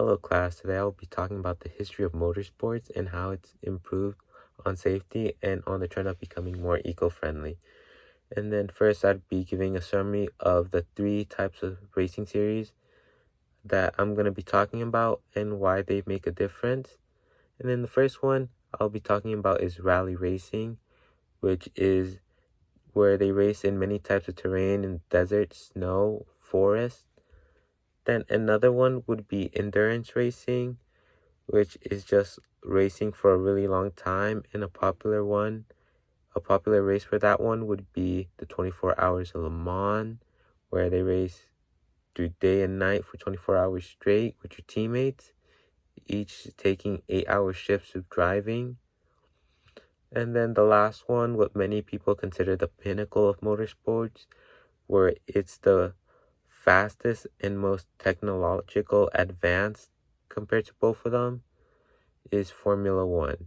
Hello class, today I'll be talking about the history of motorsports and how it's improved on safety and on the trend of becoming more eco-friendly. And then first I'd be giving a summary of the three types of racing series that I'm going to be talking about and why they make a difference. And then the first one I'll be talking about is rally racing, which is where they race in many types of terrain in desert, snow, forest. Then another one would be endurance racing, which is just racing for a really long time. And a popular race for that one would be the 24 Hours of Le Mans, where they race through day and night for 24 hours straight with your teammates, each taking 8-hour shifts of driving. And then the last one, what many people consider the pinnacle of motorsports, where it's the fastest and most technological advanced compared to both of them, is Formula One.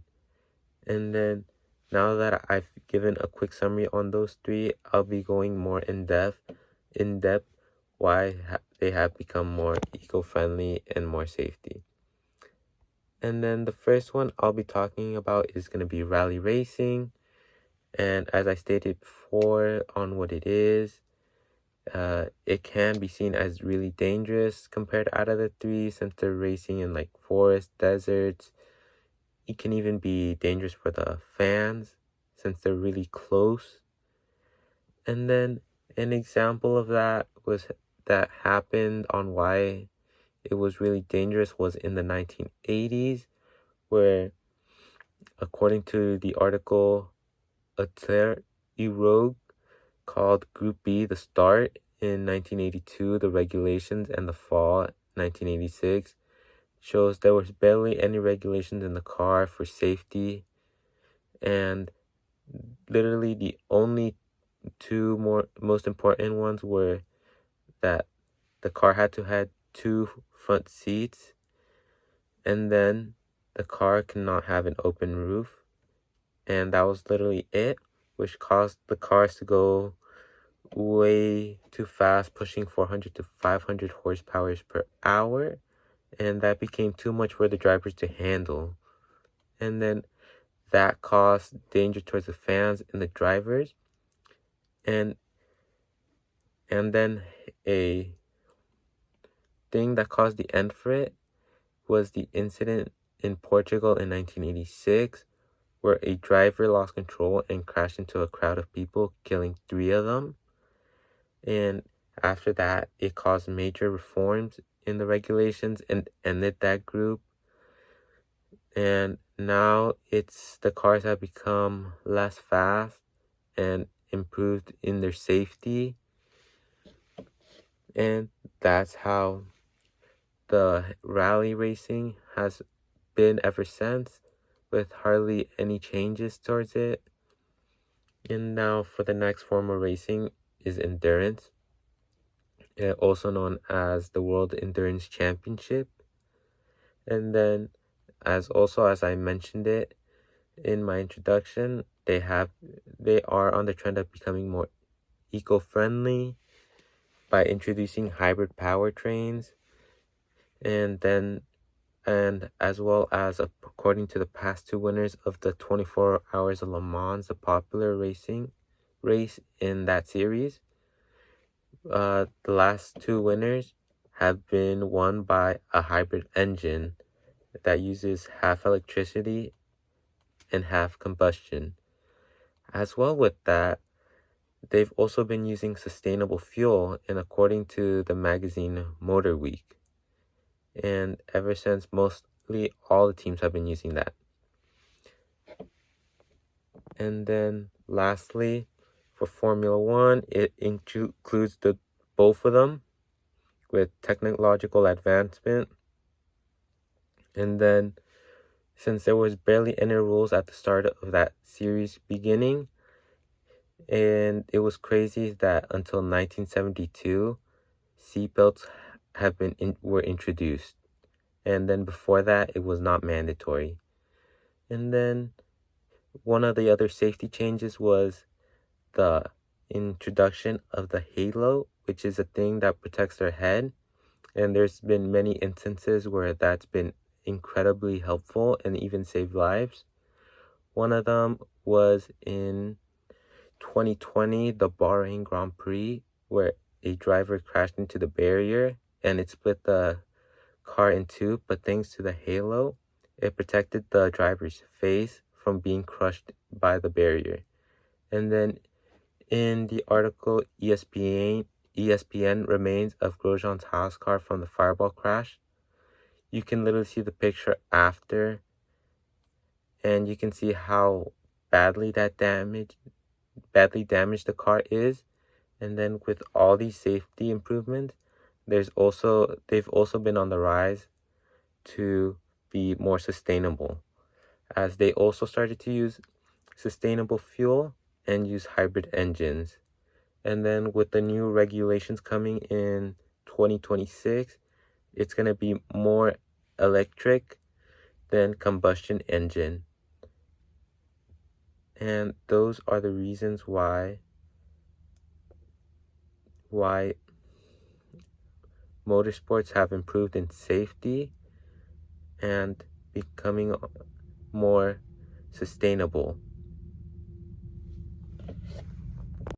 And then now that I've given a quick summary on those three, I'll be going more in depth why they have become more eco-friendly and more safety. And then the first one I'll be talking about is going to be rally racing. And as I stated before on what it is, it can be seen as really dangerous compared out of the three, since they're racing in like forests, deserts. It can even be dangerous for the fans since they're really close. And then an example of that happened on why it was really dangerous was in the 1980s, where according to the article A Terre Rogue called Group B The Start in 1982, the regulations and the fall 1986 shows there was barely any regulations in the car for safety, and literally the only most important ones were that the car had to have 2 front seats, and then the car cannot have an open roof, and that was literally it, which caused the cars to go way too fast, pushing 400 to 500 horsepower per hour, and that became too much for the drivers to handle. And then that caused danger towards the fans and the drivers. And then a thing that caused the end for it was the incident in Portugal in 1986, where a driver lost control and crashed into a crowd of people, killing 3 of them. And after that, it caused major reforms in the regulations and ended that group. And now the cars have become less fast and improved in their safety. And that's how the rally racing has been ever since, with hardly any changes towards it. And now for the next form of racing is endurance, also known as the World Endurance Championship. And then as I mentioned it in my introduction, they are on the trend of becoming more eco-friendly by introducing hybrid powertrains, and as well as according to the past 2 winners of the 24 Hours of Le Mans, the popular racing race in that series, the last 2 winners have been won by a hybrid engine that uses half electricity and half combustion. As well with that, they've also been using sustainable fuel, and according to the magazine Motor Week. And ever since, mostly all the teams have been using that. And then lastly, for Formula One, it includes both of them with technological advancement. And then, since there was barely any rules at the start of that series beginning, and it was crazy that until 1972, seatbelts were introduced, and then before that, it was not mandatory. And then one of the other safety changes was the introduction of the halo, which is a thing that protects their head. And there's been many instances where that's been incredibly helpful and even saved lives. One of them was in 2020, the Bahrain Grand Prix, where a driver crashed into the barrier and it split the car in two, but thanks to the halo, it protected the driver's face from being crushed by the barrier. And then in the article, ESPN remains of Grosjean's house car from the Fireball crash. You can literally see the picture after, and you can see how badly damaged the car is. And then with all these safety improvements, they've also been on the rise to be more sustainable, as they also started to use sustainable fuel and use hybrid engines. And then with the new regulations coming in 2026, it's going to be more electric than combustion engine. And those are the reasons why motorsports have improved in safety and becoming more sustainable.